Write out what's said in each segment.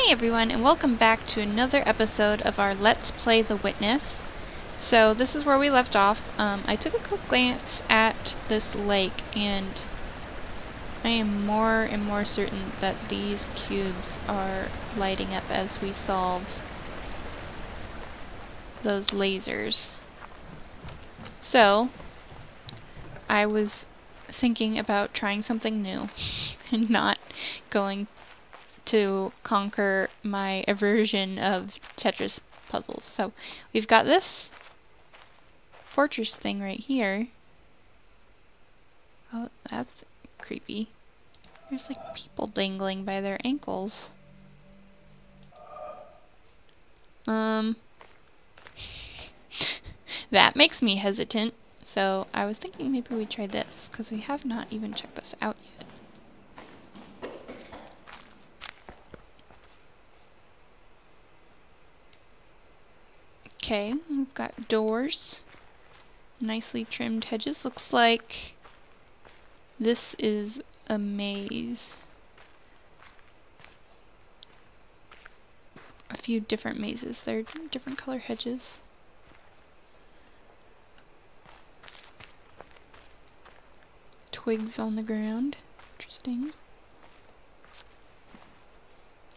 Hey everyone, and welcome back to another episode of our Let's Play The Witness. So this is where we left off. I took a quick glance at this lake, and I am more and more certain that these cubes are lighting up as we solve those lasers. So, I was thinking about trying something new and not going to conquer my aversion of Tetris puzzles. So we've got this fortress thing right here. Oh, that's creepy. There's like people dangling by their ankles. That makes me hesitant. So I was thinking maybe we try this, because we have not even checked this out yet. Okay, we've got doors, nicely trimmed hedges. Looks like this is a maze. A few different mazes. They're different color hedges. Twigs on the ground. Interesting.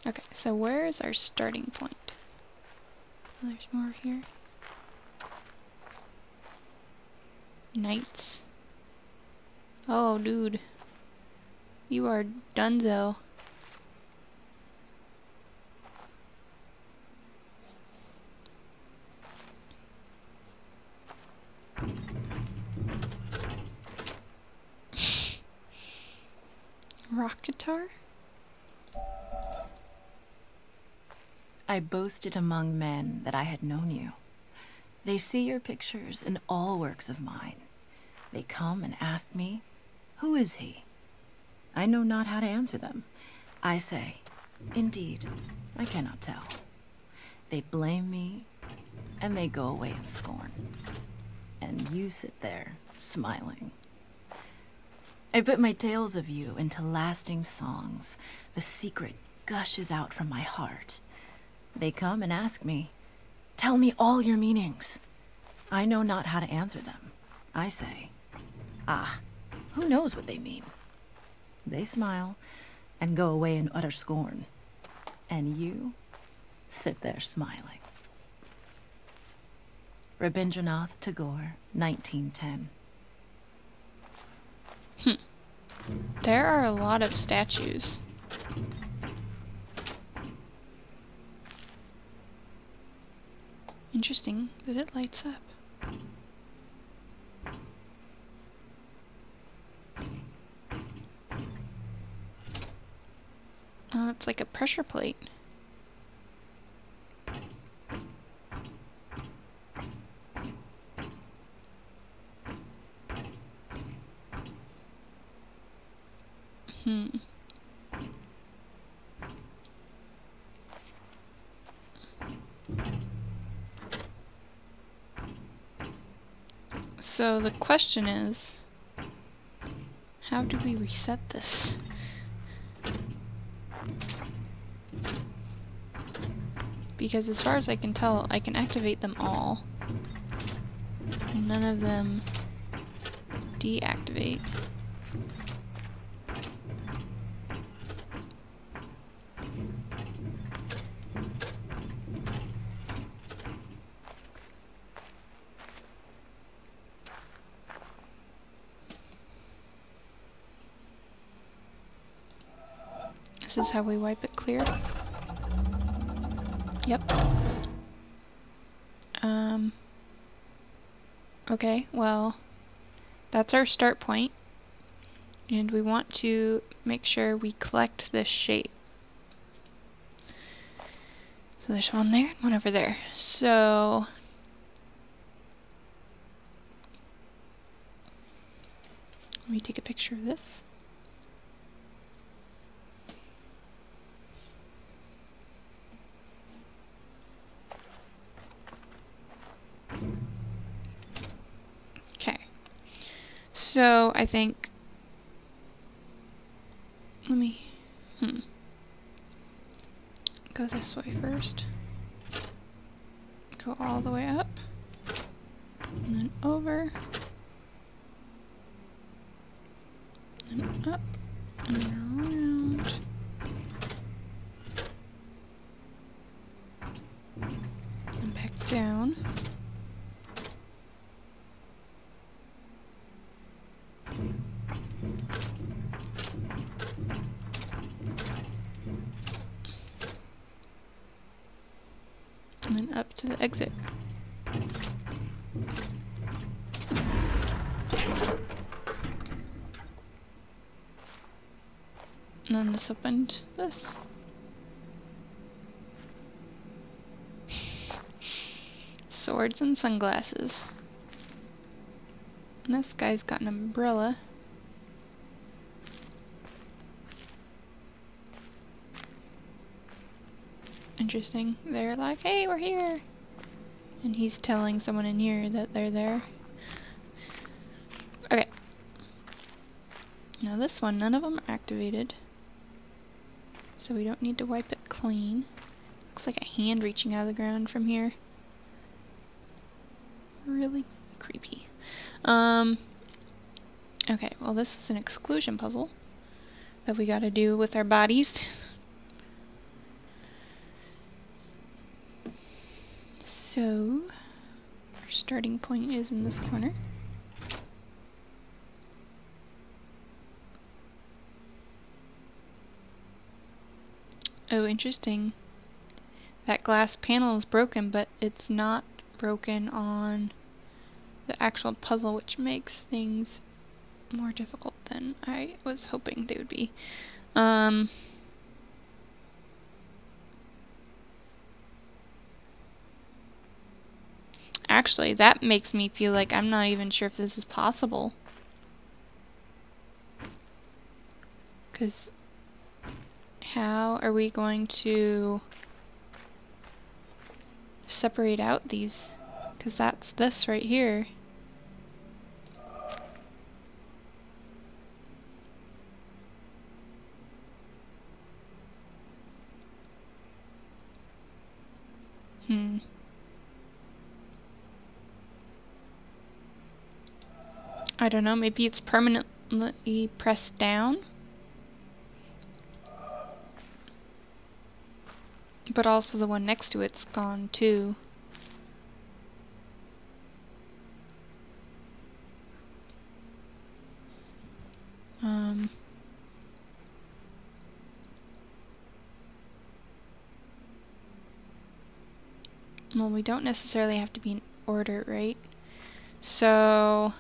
Okay, so where is our starting point? Oh, there's more here. Knights. Oh, dude. You are Donezo. Rock guitar? I boasted among men that I had known you. They see your pictures in all works of mine. They come and ask me, who is he? I know not how to answer them. I say, indeed, I cannot tell. They blame me, and they go away in scorn. And you sit there, smiling. I put my tales of you into lasting songs. The secret gushes out from my heart. They come and ask me, tell me all your meanings. I know not how to answer them. I say, ah, who knows what they mean? They smile and go away in utter scorn. And you sit there smiling. Rabindranath Tagore, 1910. There are a lot of statues. Interesting that it lights up. Oh, it's like a pressure plate. So the question is, how do we reset this? Because as far as I can tell, I can activate them all, and none of them deactivate. This is how we wipe it clear. Yep. Okay, well, that's our start point. And we want to make sure we collect this shape. So there's one there and one over there. So let me take a picture of this. So I think, Go this way first. Go all the way up. And then over. And up. And around. And back down. And then up to the exit. And then this opened this. Swords and sunglasses. And this guy's got an umbrella. Interesting. They're like, hey, we're here! And he's telling someone in here that they're there. Okay. Now this one, none of them are activated. So we don't need to wipe it clean. Looks like a hand reaching out of the ground from here. Really creepy. Okay, well this is an exclusion puzzle that we gotta do with our bodies. So, our starting point is in this corner. Oh, interesting. That glass panel is broken, but it's not broken on the actual puzzle, which makes things more difficult than I was hoping they would be. Actually, that makes me feel like I'm not even sure if this is possible. 'Cause how are we going to separate out these? 'Cause that's this right here. I don't know, maybe it's permanently pressed down? But also the one next to it's gone too. Well, we don't necessarily have to be in order, right? So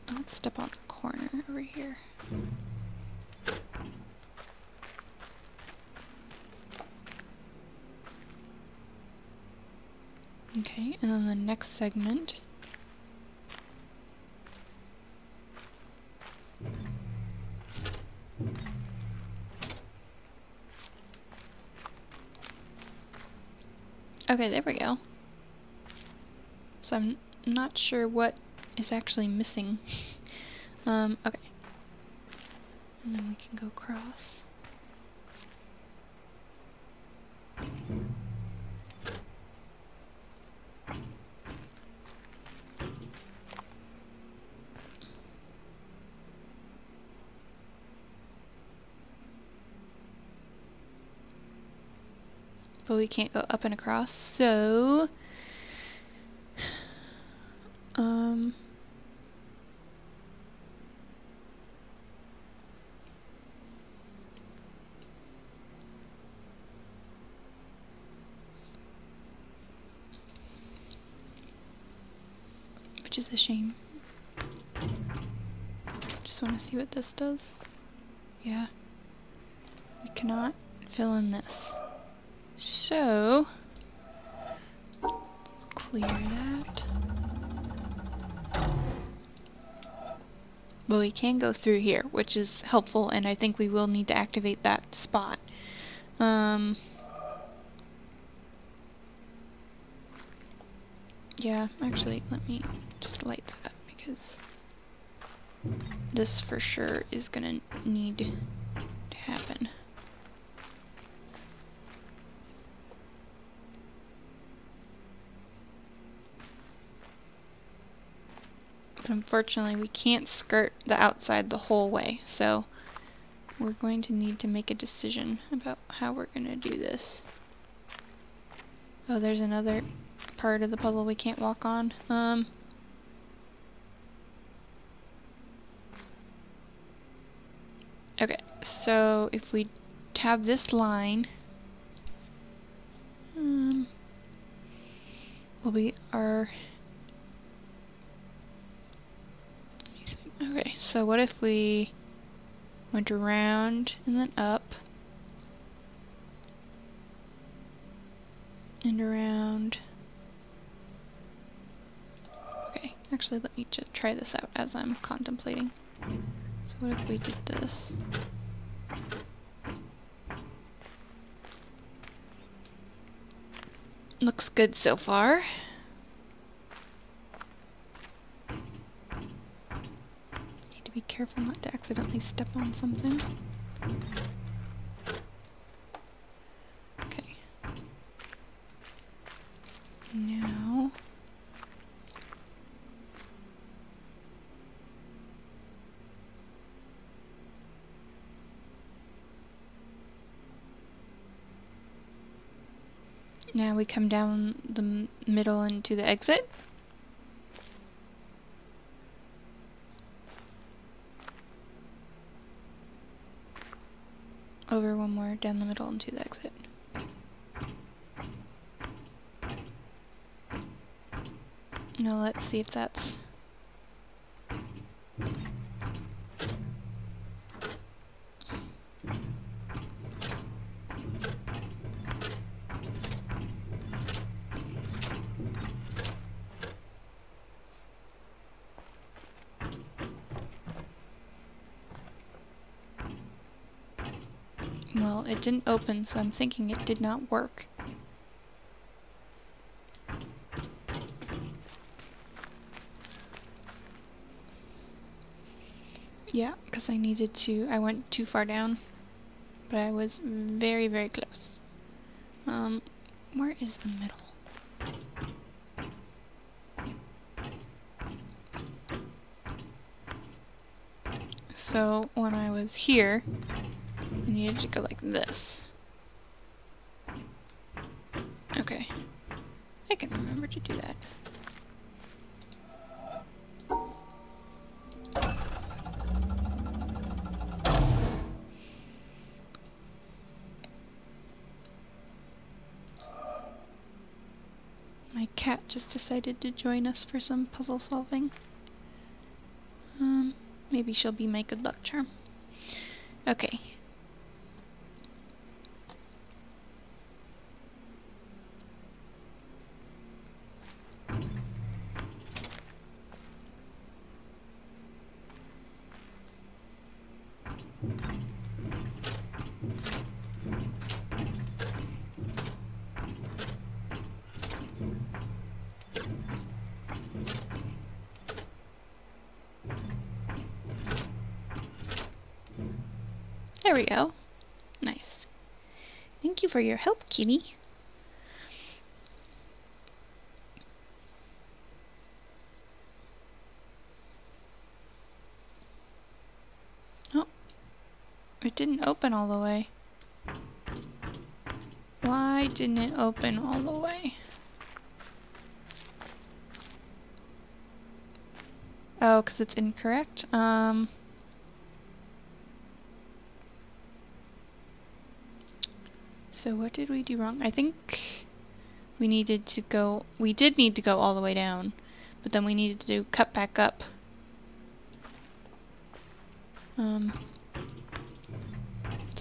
let's step on the corner over here. Okay, and then the next segment. Okay, there we go. So I'm not sure what is actually missing. Okay. And then we can go across. But we can't go up and across, so which is a shame. Just want to see what this does. Yeah. We cannot fill in this. So, clear that. But we can go through here, which is helpful, and I think we will need to activate that spot. Yeah, actually, let me just light that up, because this for sure is gonna need to happen. But unfortunately, we can't skirt the outside the whole way, so we're going to need to make a decision about how we're going to do this. Oh, there's another part of the puzzle we can't walk on. Okay, so if we have this line, will be our... Okay, so what if we went around and then up and around? Okay, actually let me just try this out as I'm contemplating. So what if we did this? Looks good so far. Need to be careful not to accidentally step on something. Okay. Now... Now we come down the middle into the exit. Over one more, down the middle into the exit. Now let's see if that's... Well, it didn't open, so I'm thinking it did not work. Yeah, because I went too far down, but I was very, very close. Where is the middle? So, when I was here, I needed to go like this. Okay. I can remember to do that. My cat just decided to join us for some puzzle solving. Maybe she'll be my good luck charm. Okay. There we go. Nice. Thank you for your help, kitty. Oh. It didn't open all the way. Why didn't it open all the way? Oh, because it's incorrect? So what did we do wrong? I think we needed to go... We did need to go all the way down, but then we needed to cut back up. So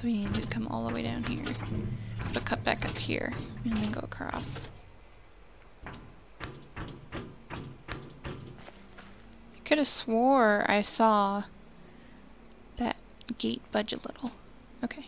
we needed to come all the way down here, but cut back up here, and then go across. I could have swore I saw that gate budge a little. Okay.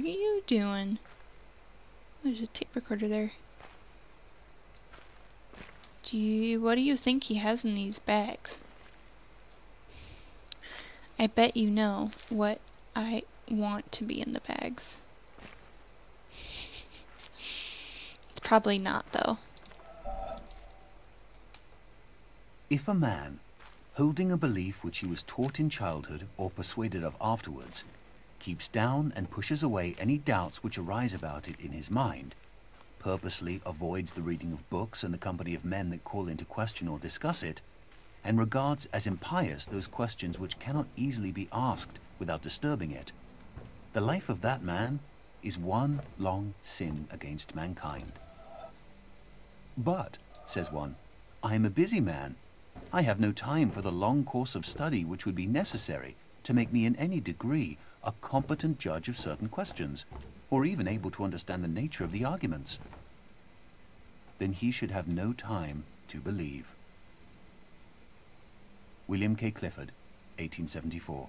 you doing? There's a tape recorder there. What do you think he has in these bags? I bet you know what I want to be in the bags. It's probably not, though. If a man, holding a belief which he was taught in childhood or persuaded of afterwards, keeps down and pushes away any doubts which arise about it in his mind, purposely avoids the reading of books and the company of men that call into question or discuss it, and regards as impious those questions which cannot easily be asked without disturbing it, the life of that man is one long sin against mankind. But, says one, I am a busy man. I have no time for the long course of study which would be necessary to make me in any degree a competent judge of certain questions, or even able to understand the nature of the arguments. Then he should have no time to believe. William K. Clifford, 1874.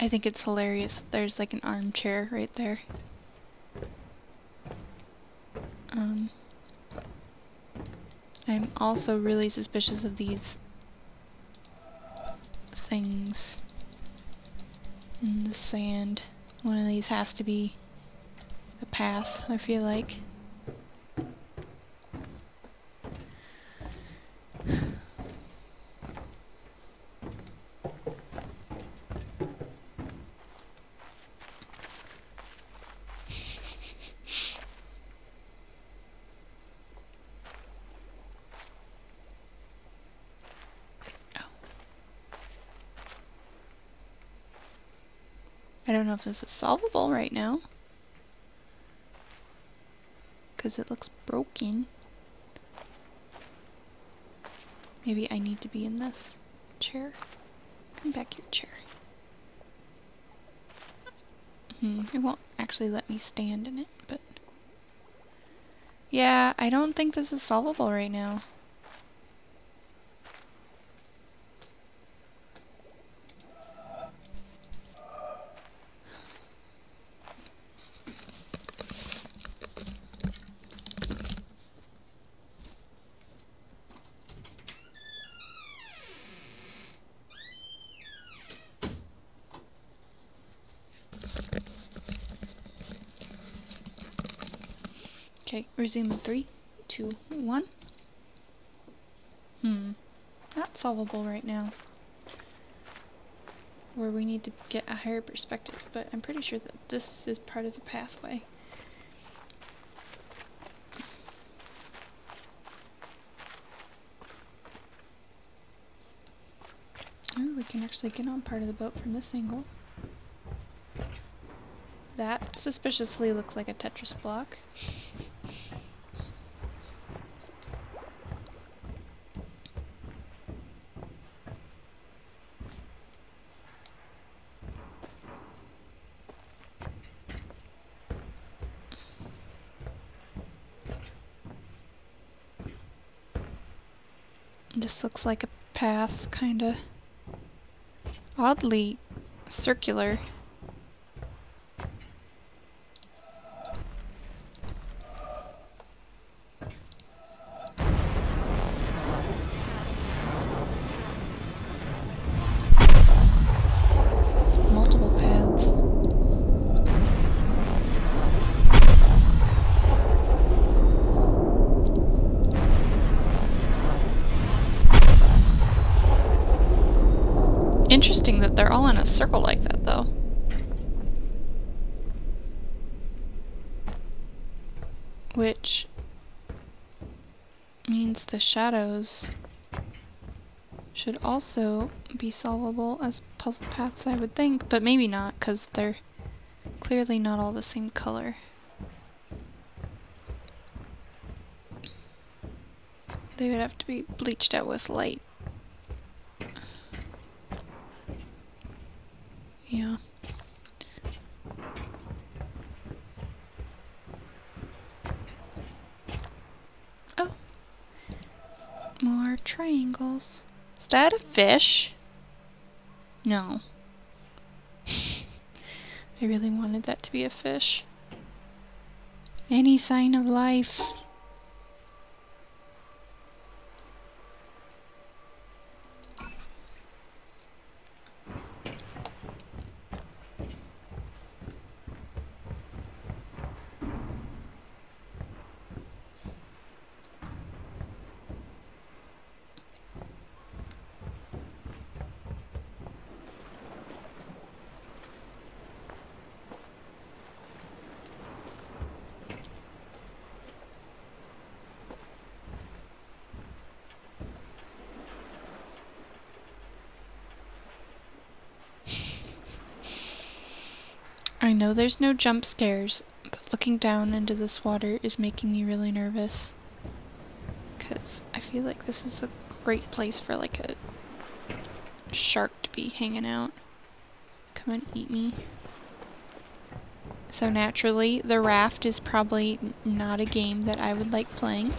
I think it's hilarious that there's like an armchair right there. I'm also really suspicious of these things in the sand. One of these has to be a path, I feel like. I don't know if this is solvable right now, because it looks broken. Maybe I need to be in this chair. Come back here, chair. It won't actually let me stand in it, but... yeah, I don't think this is solvable right now. Okay, resume in 3, 2, 1. Not solvable right now. Or we need to get a higher perspective, but I'm pretty sure that this is part of the pathway. Oh, we can actually get on part of the boat from this angle. That suspiciously looks like a Tetris block. This looks like a path, kinda oddly circular. Multiple paths. Interesting that they're all in a circle like that, though. Which means the shadows should also be solvable as puzzle paths, I would think, but maybe not, because they're clearly not all the same color. They would have to be bleached out with light. Yeah. Oh. More triangles. Is that a fish? No. I really wanted that to be a fish. Any sign of life. I know there's no jump scares, but looking down into this water is making me really nervous. Because I feel like this is a great place for like a shark to be hanging out. Come and eat me. So naturally, the raft is probably not a game that I would like playing.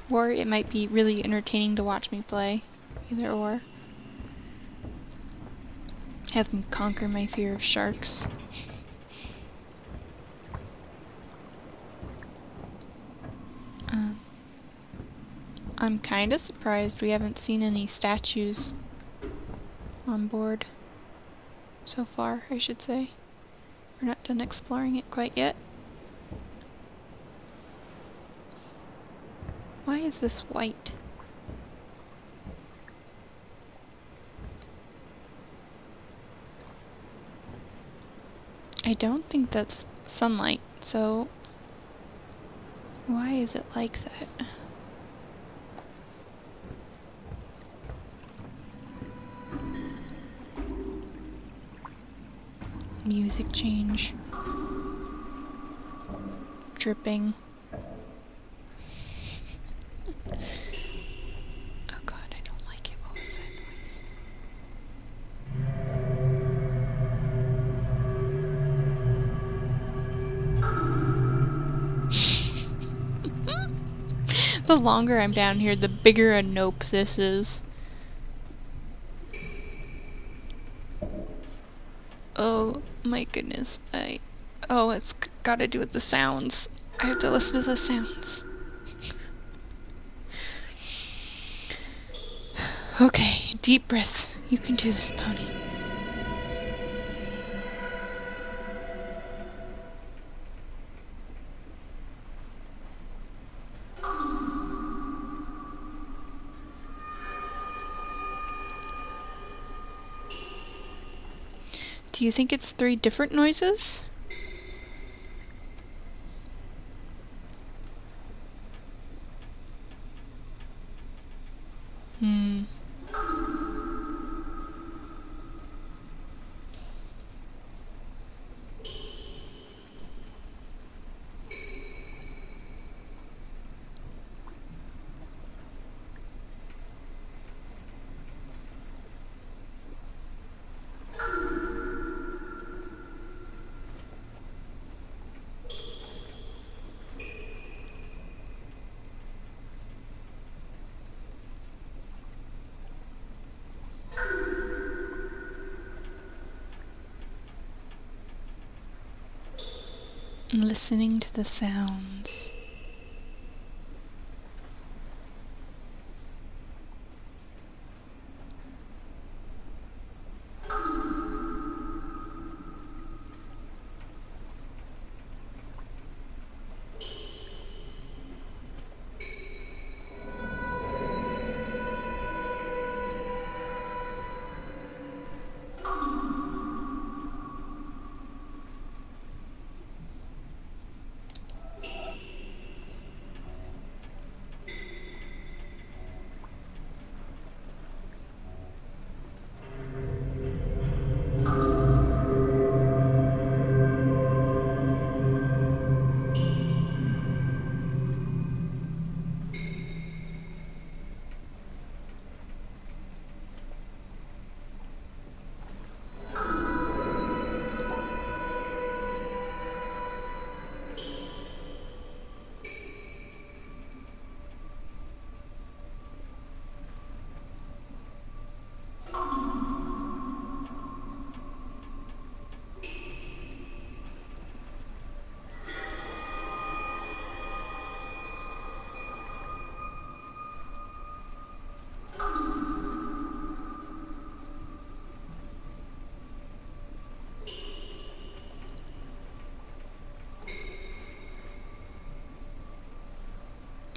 Or it might be really entertaining to watch me play. Either or. Have them conquer my fear of sharks. I'm kinda surprised we haven't seen any statues on board. So far, I should say. We're not done exploring it quite yet. Why is this white? I don't think that's sunlight, so why is it like that? Music change. Dripping. Oh god, I don't like it. What was that noise? The longer I'm down here, the bigger a nope this is. Oh my goodness, oh, it's gotta do with the sounds. I have to listen to the sounds. Okay, deep breath. You can do this, pony. Do you think it's 3 different noises? Listening to the sounds.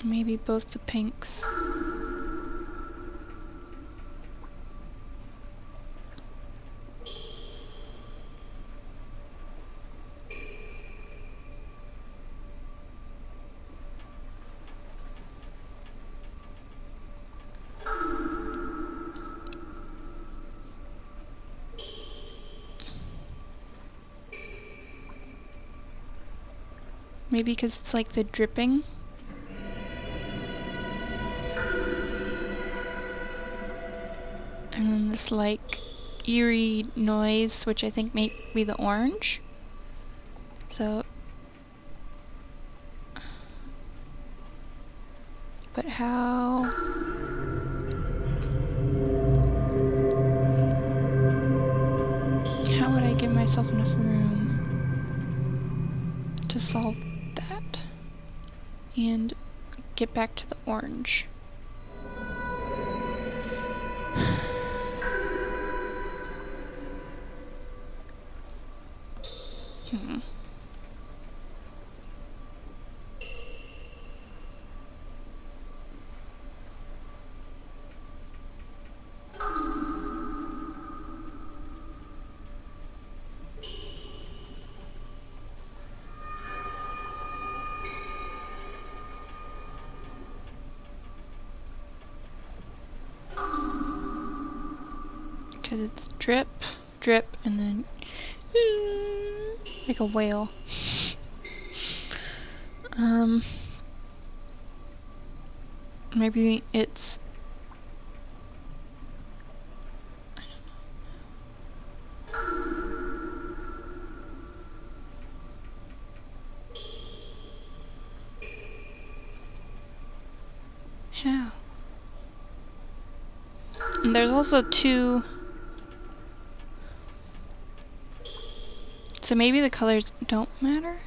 Maybe both the pinks. Maybe because it's like the dripping. And then this like eerie noise, which I think may be the orange. So, but how would I give myself enough room to solve that and get back to the orange? Because it's drip, drip, and then like a whale. Maybe it's how? And there's also two. So maybe the colors don't matter?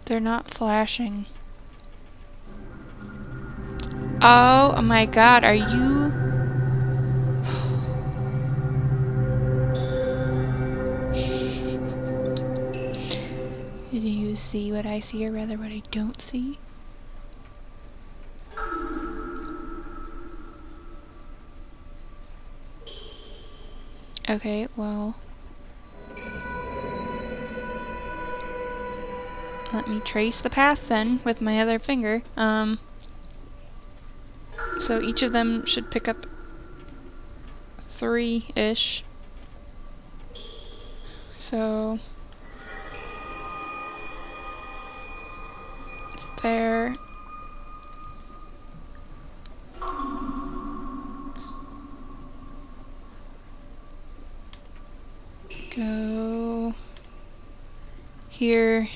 They're not flashing. Oh my god, are you... Do you see what I see, or rather what I don't see? Okay, well... Let me trace the path then with my other finger. So each of them should pick up 3-ish. So it's there. Go here.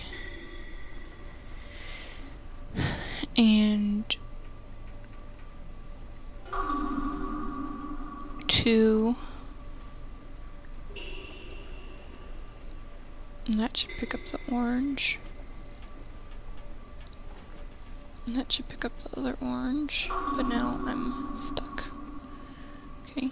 And 2, and that should pick up the orange, and that should pick up the other orange, but now I'm stuck. Okay,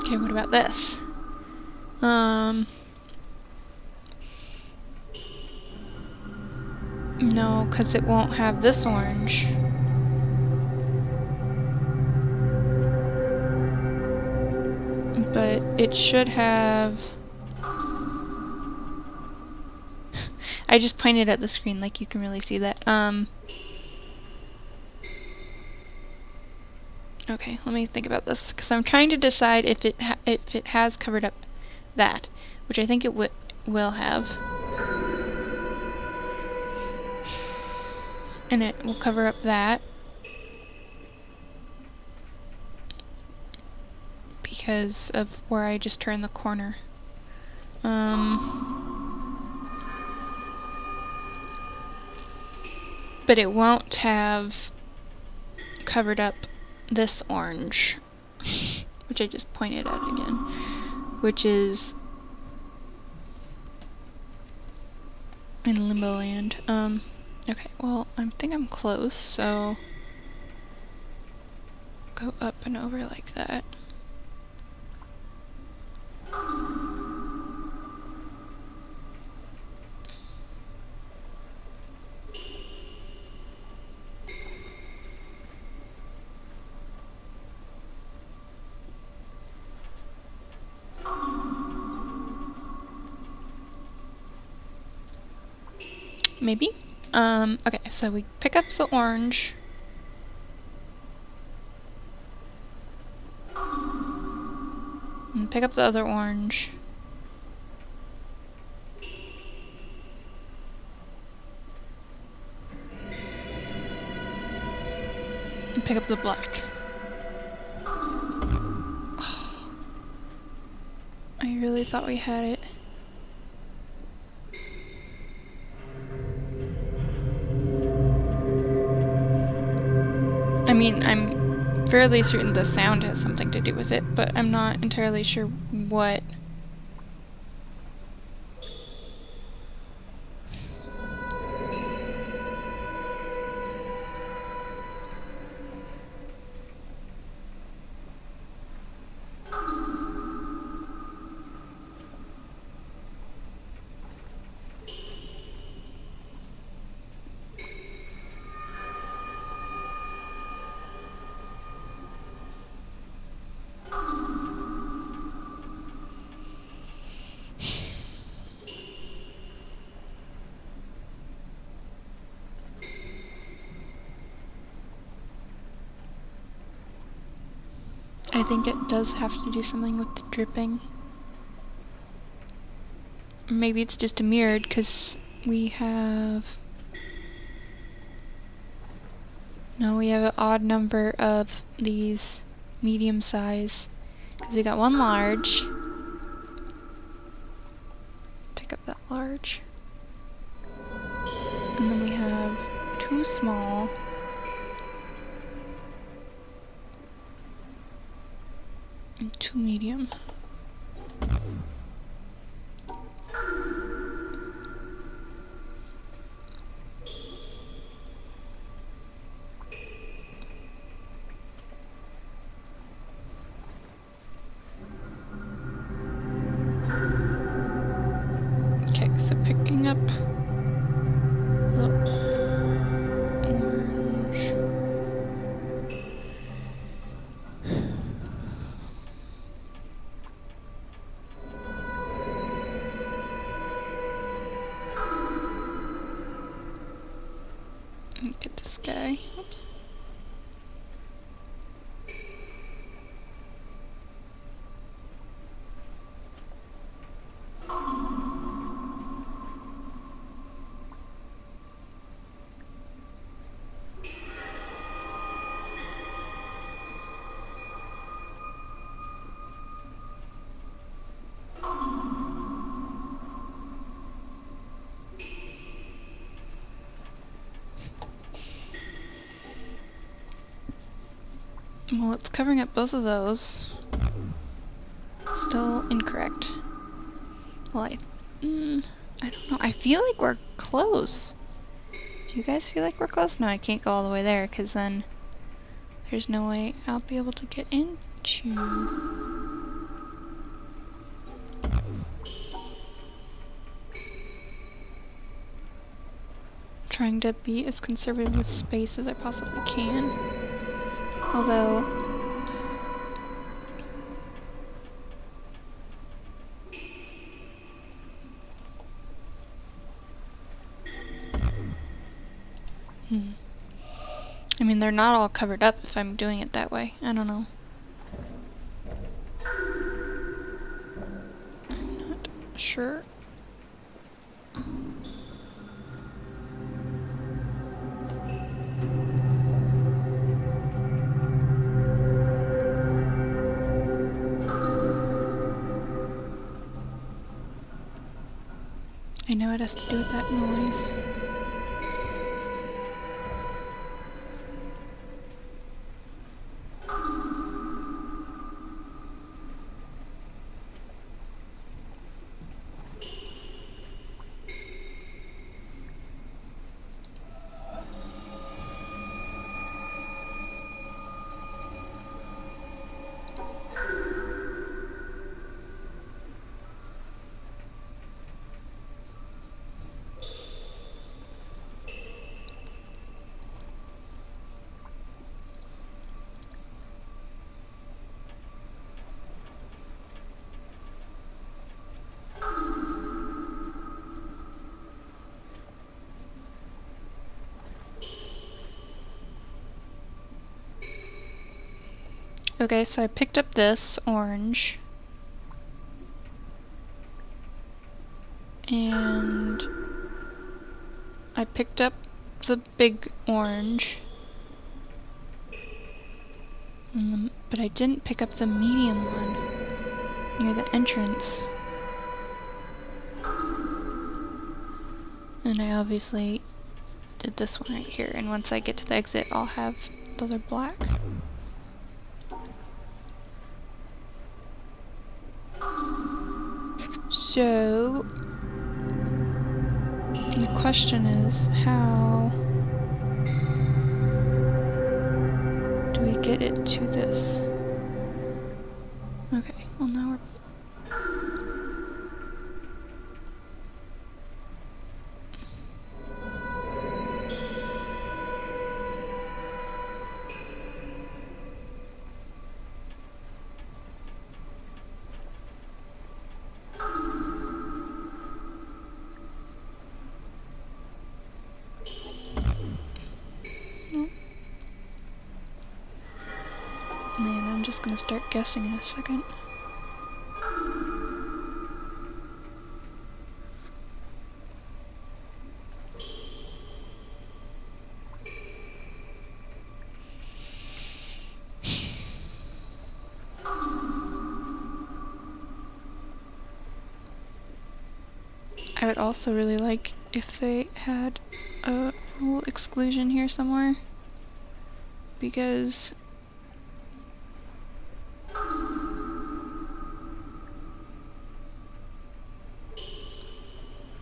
okay, what about this? No, because it won't have this orange. But it should have... I just pointed at the screen like you can really see that. Okay, let me think about this, because I'm trying to decide if it has covered up that, which I think it will have. And it will cover up that, because of where I just turned the corner. But it won't have covered up this orange, which I just pointed at again, which is in Limbo Land. Okay, well, I think I'm close, so go up and over like that. Maybe? Okay, so we pick up the orange. And pick up the other orange. And pick up the black. Oh, I really thought we had it. I mean, I'm fairly certain the sound has something to do with it, but I'm not entirely sure what. I think it does have to do something with the dripping. Or maybe it's just a mirrored, because we have... No, we have an odd number of these medium size. Because we got one large. Pick up that large. And then we have two small. And two medium. Okay, so picking up the orange. Get this guy. Oops. Well, it's covering up both of those. Still incorrect. Well, I don't know. I feel like we're close. Do you guys feel like we're close? No, I can't go all the way there, because then there's no way I'll be able to get into... Trying to be as conservative with space as I possibly can. Although... I mean, they're not all covered up if I'm doing it that way. I don't know. I'm not sure. I know it has to do with that noise. Okay, so I picked up this orange. And I picked up the big orange. But I didn't pick up the medium one near the entrance. And I obviously did this one right here, and once I get to the exit I'll have the other black. So the question is, how do we get it to this? Okay, well now we're... Man, I'm just gonna start guessing in a second. I would also really like if they had a rule exclusion here somewhere, because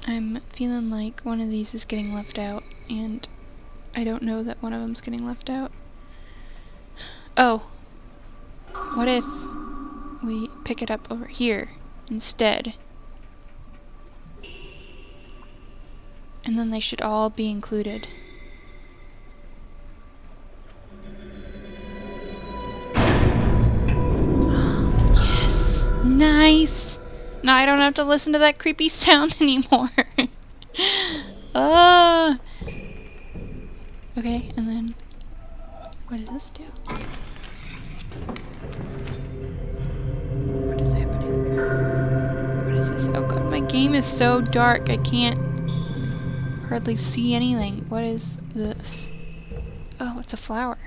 I'm feeling like one of these is getting left out, and I don't know that one of them's getting left out. Oh, what if we pick it up over here instead? And then they should all be included. Yes! Nice! Now I don't have to listen to that creepy sound anymore. Ah! Okay, and then what does this do? What is happening? What is this? Oh god, my game is so dark I can't hardly see anything. What is this? Oh, it's a flower.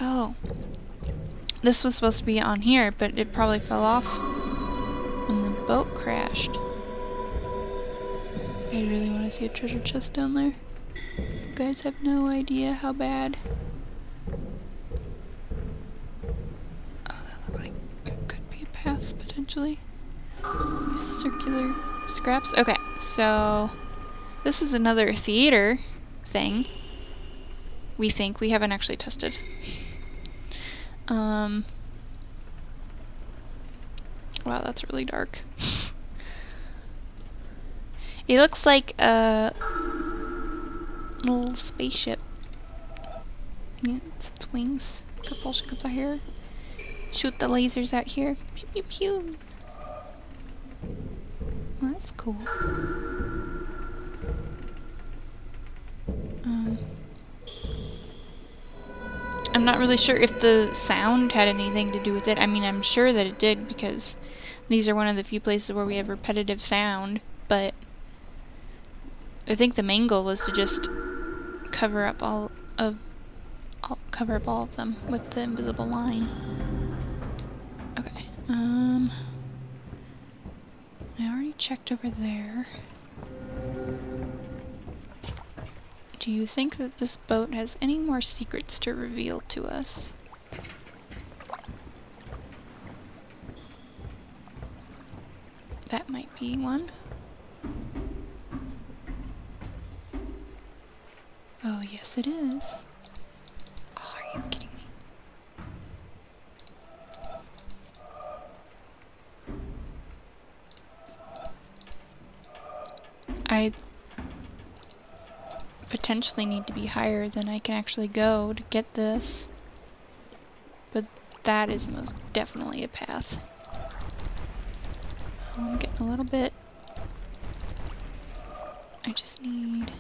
Oh. This was supposed to be on here, but it probably fell off when the boat crashed. I really want to see a treasure chest down there. You guys have no idea how bad. Oh, that looked like it could be a path, potentially. These circular scraps. Okay, so this is another theater thing. We think. We haven't actually tested. Wow, that's really dark. It looks like a little spaceship. Yeah, it's wings. Propulsion comes out here. Shoot the lasers out here. Pew pew pew. Well, that's cool. I'm not really sure if the sound had anything to do with it. I mean, I'm sure that it did, because these are one of the few places where we have repetitive sound, but I think the main goal was to just cover up all of them with the invisible line. Okay. I already checked over there. Do you think that this boat has any more secrets to reveal to us? That might be one. Oh, yes it is. Oh, are you kidding me? I potentially need to be higher than I can actually go to get this. But that is most definitely a path. Oh, I'm getting a little bit... I just need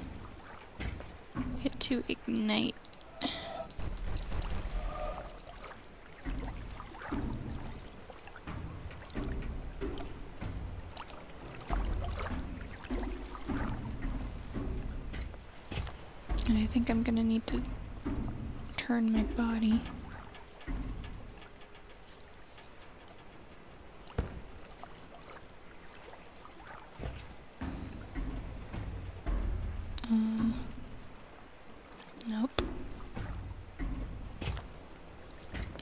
it to ignite. And I think I'm gonna need to turn my body. Nope.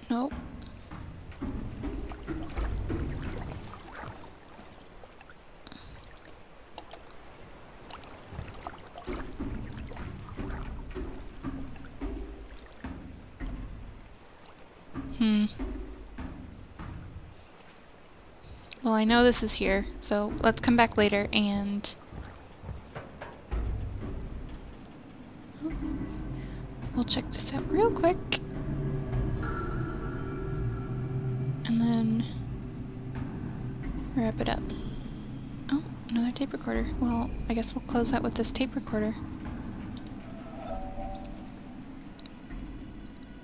Nope. Well, I know this is here, so let's come back later and... We'll check this out real quick. And then... wrap it up. Oh, another tape recorder. Well, I guess we'll close that with this tape recorder.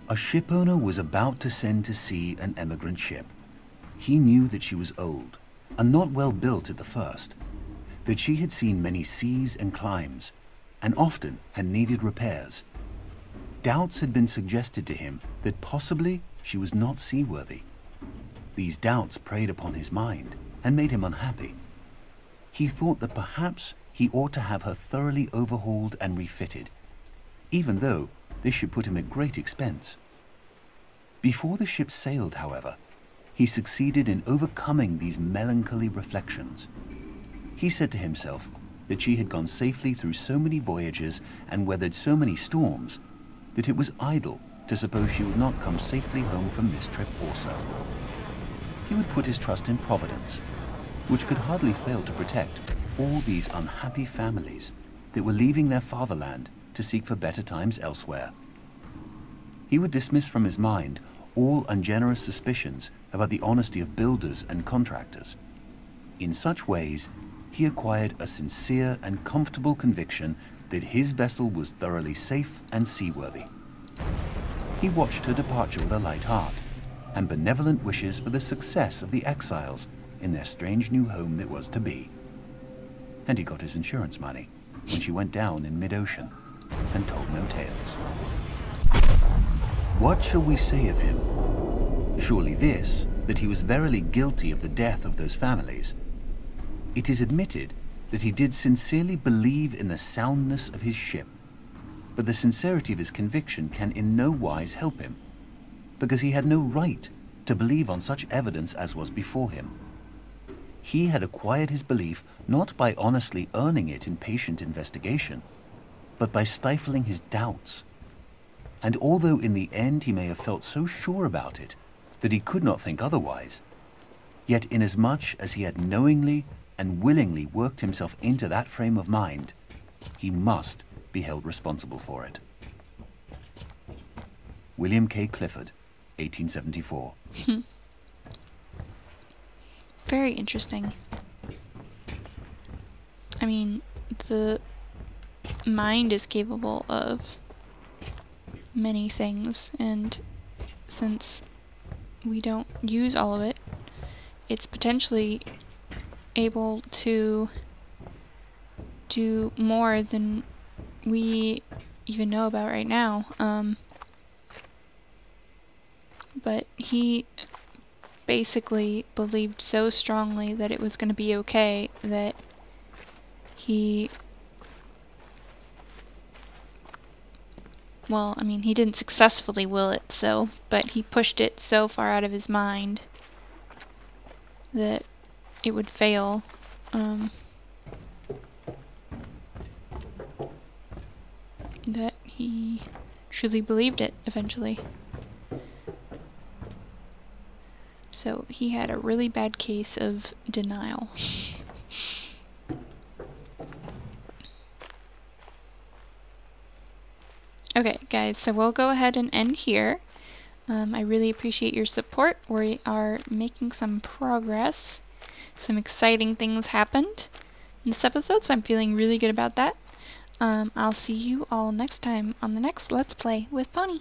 A shipowner was about to send to sea an emigrant ship. He knew that she was old and not well built at the first, that she had seen many seas and climes, and often had needed repairs. Doubts had been suggested to him that possibly she was not seaworthy. These doubts preyed upon his mind and made him unhappy. He thought that perhaps he ought to have her thoroughly overhauled and refitted, even though this should put him at great expense. Before the ship sailed, however, he succeeded in overcoming these melancholy reflections. He said to himself that she had gone safely through so many voyages and weathered so many storms that it was idle to suppose she would not come safely home from this trip also. He would put his trust in Providence, which could hardly fail to protect all these unhappy families that were leaving their fatherland to seek for better times elsewhere. He would dismiss from his mind all ungenerous suspicions about the honesty of builders and contractors. In such ways, he acquired a sincere and comfortable conviction that his vessel was thoroughly safe and seaworthy. He watched her departure with a light heart and benevolent wishes for the success of the exiles in their strange new home that was to be. And he got his insurance money when she went down in mid-ocean and told no tales. What shall we say of him? Surely this, that he was verily guilty of the death of those families. It is admitted that he did sincerely believe in the soundness of his ship, but the sincerity of his conviction can in no wise help him, because he had no right to believe on such evidence as was before him. He had acquired his belief not by honestly earning it in patient investigation, but by stifling his doubts. And although in the end he may have felt so sure about it that he could not think otherwise, yet inasmuch as he had knowingly and willingly worked himself into that frame of mind, he must be held responsible for it. William K. Clifford, 1874. Very interesting. I mean, the mind is capable of many things, and since we don't use all of it, it's potentially able to do more than we even know about right now. But he basically believed so strongly that it was going to be okay that he... Well, I mean, he didn't successfully will it so, but he pushed it so far out of his mind that it would fail. That he truly believed it eventually. So he had a really bad case of denial. Okay, guys, so we'll go ahead and end here. I really appreciate your support. We are making some progress. Some exciting things happened in this episode, so I'm feeling really good about that. I'll see you all next time on the next Let's Play with Pony.